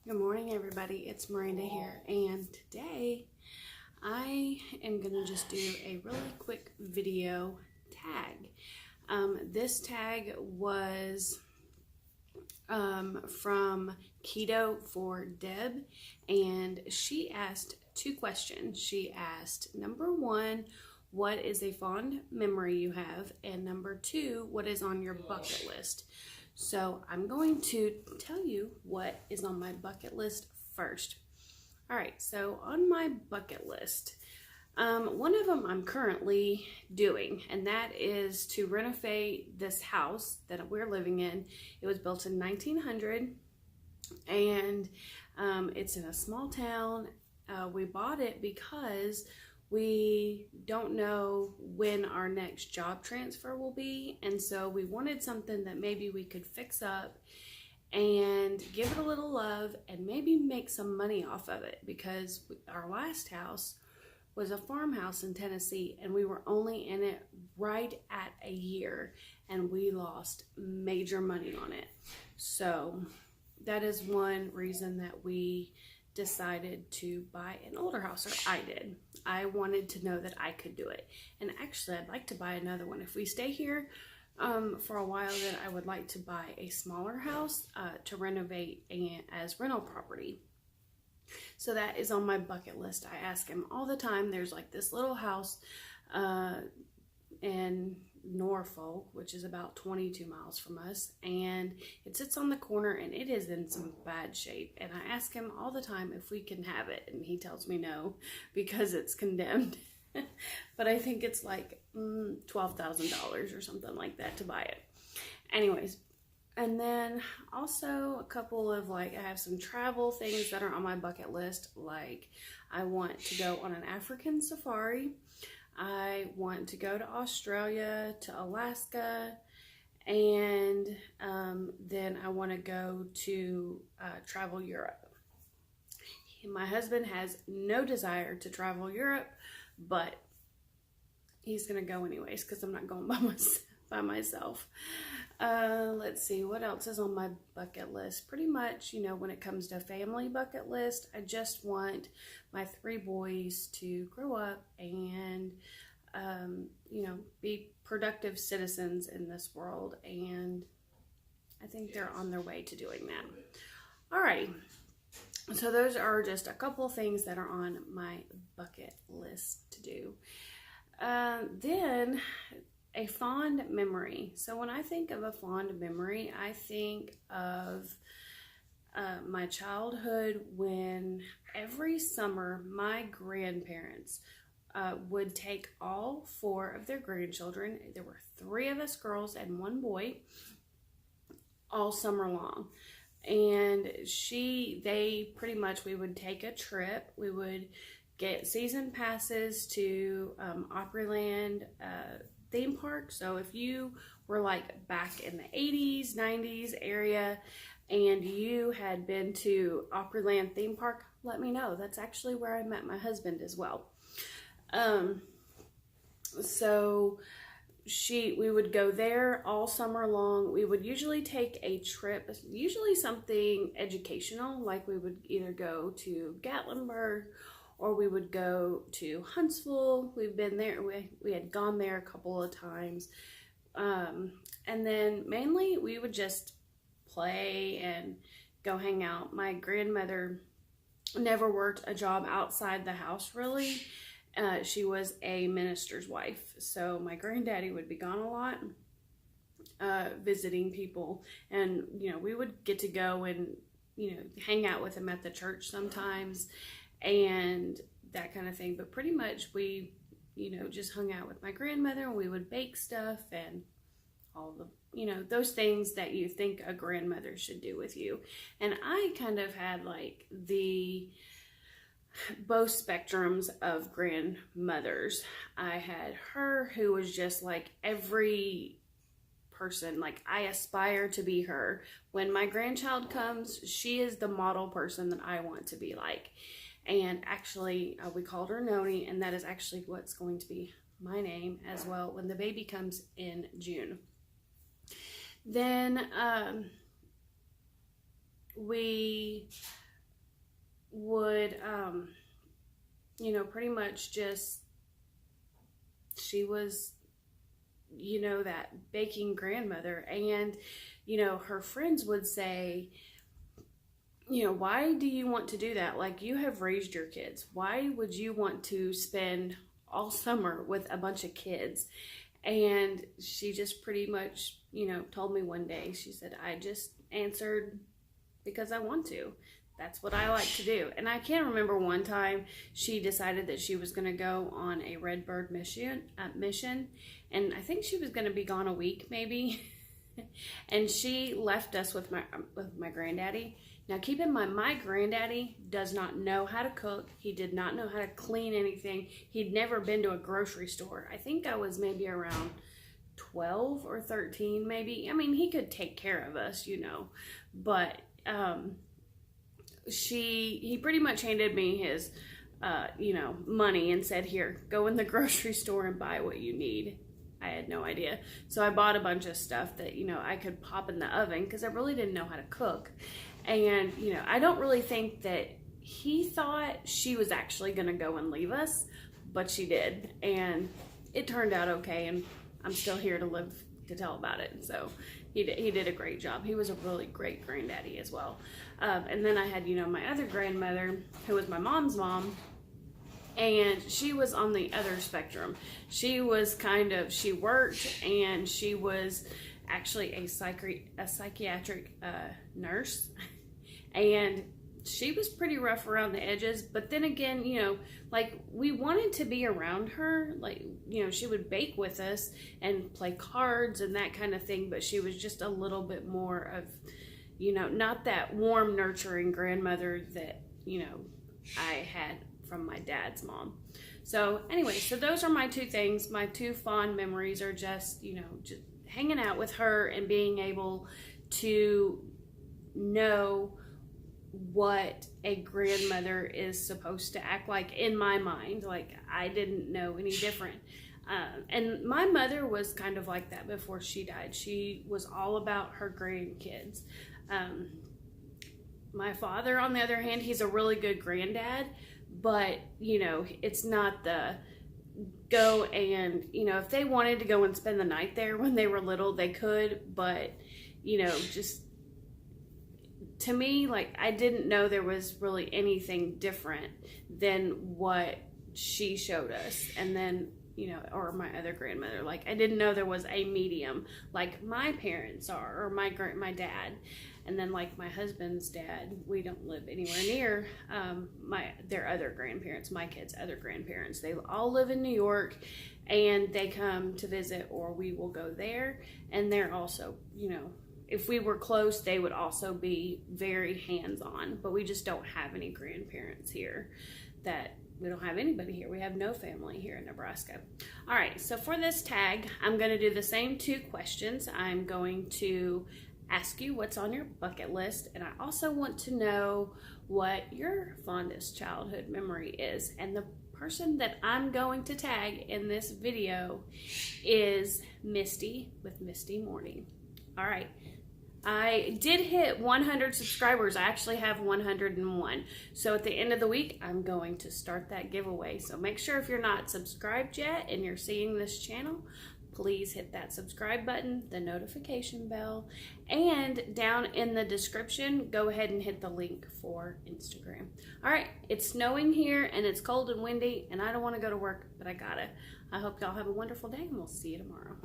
Good morning, everybody. It's Miranda here, and today I am going to just do a really quick video tag. This tag was from Keto for Deb, and she asked two questions. She asked, number one, what is a fond memory you have? And number two, what is on your bucket list? So I'm going to tell you what is on my bucket list first. All right, so on my bucket list, one of them I'm currently doing, and that is to renovate this house that we're living in. It was built in 1900, and it's in a small town. We bought it because we don't know when our next job transfer will be, and so we wanted something that maybe we could fix up and give it a little love and maybe make some money off of it, because our last house was a farmhouse in Tennessee and we were only in it right at a year and we lost major money on it. So that is one reason that we decided to buy an older house, or I did. I wanted to know that I could do it. And actually, I'd like to buy another one. If we stay here for a while, then I would like to buy a smaller house to renovate as rental property. So that is on my bucket list. I ask him all the time. There's like this little house in Norfolk, which is about 22 miles from us, and it sits on the corner and it is in some bad shape, and I ask him all the time if we can have it, and he tells me no because it's condemned. But I think it's like $12,000 or something like that to buy it. Anyways, and then also a couple of I have some travel things that are on my bucket list. Like, I want to go on an African safari. I want to go to Australia, to Alaska, and then I want to go to travel Europe. My husband has no desire to travel Europe, but he's going to go anyways because I'm not going by myself. Let's see, what else is on my bucket list? Pretty much, when it comes to family bucket list, I just want my 3 boys to grow up and, be productive citizens in this world. And I think they're on their way to doing that. Alrighty. So those are just a couple things that are on my bucket list to do. Then a fond memory. So when I think of a fond memory, I think of my childhood, when every summer my grandparents would take all 4 of their grandchildren. There were 3 of us girls and 1 boy all summer long. And we would take a trip. We would get season passes to Opryland theme park. So if you were back in the 80s, 90s area and you had been to Opryland theme park, let me know. That's actually where I met my husband as well. So we would go there all summer long. We would usually take a trip, usually something educational, like we would either go to Gatlinburg or we would go to Huntsville. We've been there. We had gone there a couple of times. And then mainly we would just play and go hang out. My grandmother never worked a job outside the house, really. She was a minister's wife. So my granddaddy would be gone a lot, visiting people. And, we would get to go and, hang out with him at the church sometimes and that kind of thing. But pretty much we, just hung out with my grandmother, and we would bake stuff and all the, those things that you think a grandmother should do with you. And I kind of had both spectrums of grandmothers. I had her, who was just like every person, I aspire to be her. When my grandchild comes, she is the model person that I want to be like. And actually, we called her Noni, and that is actually what's going to be my name as well when the baby comes in June. Then we would, you know, pretty much just, she was, you know, that baking grandmother. And, you know, her friends would say, you know, why do you want to do that? Like, you have raised your kids. Why would you want to spend all summer with a bunch of kids? And she just pretty much, you know, told me one day, she said, I just answered because I want to. That's what I like to do. And I can't remember one time she decided that she was going to go on a Redbird mission. And I think she was going to be gone a week maybe. And she left us with my granddaddy. Now keep in mind, my granddaddy does not know how to cook. He did not know how to clean anything. He'd never been to a grocery store. I think I was maybe around 12 or 13 maybe. I mean, he could take care of us, you know. But he pretty much handed me his you know, money and said, here, go in the grocery store and buy what you need. I had no idea. So I bought a bunch of stuff that, you know, I could pop in the oven because I really didn't know how to cook. And, you know, I don't really think that he thought she was actually going to go and leave us, but she did. And it turned out okay. And I'm still here to live to tell about it. So he did a great job. He was a really great granddaddy as well. And then I had, you know, my other grandmother, who was my mom's mom. And she was on the other spectrum. She was she worked, and she was actually a psychiatric nurse. And she was pretty rough around the edges. But then again, you know, like, we wanted to be around her. Like, you know, she would bake with us and play cards and that kind of thing. But she was just a little bit more of, you know, not that warm, nurturing grandmother that, you know, I had from my dad's mom. So anyway, so those are my two things. My two fond memories are just, you know, just hanging out with her and being able to know what a grandmother is supposed to act like in my mind. Like, I didn't know any different. And my mother was kind of like that before she died. She was all about her grandkids. My father, on the other hand, he's a really good granddad, but, you know, it's not the go and, you know, if they wanted to go and spend the night there when they were little, they could, but, you know, just to me, like, I didn't know there was really anything different than what she showed us. And then, you know, or my other grandmother, like, I didn't know there was a medium like my parents are, or my dad. And then, like, my husband's dad, we don't live anywhere near their other grandparents, my kids' other grandparents. They all live in New York, and they come to visit, or we will go there. And they're also, you know, if we were close, they would also be very hands-on. But we just don't have any grandparents here. We don't have anybody here. We have no family here in Nebraska. All right, so for this tag, I'm going to do the same two questions. I'm going to ask you what's on your bucket list, and I also want to know what your fondest childhood memory is. And the person that I'm going to tag in this video is Misty with Misty Morning. All right. I did hit 100 subscribers. I actually have 101. So at the end of the week, I'm going to start that giveaway. So make sure, if you're not subscribed yet and you're seeing this channel, please hit that subscribe button, the notification bell, and down in the description, go ahead and hit the link for Instagram. All right, it's snowing here and it's cold and windy, and I don't want to go to work, but I gotta. I hope y'all have a wonderful day, and we'll see you tomorrow.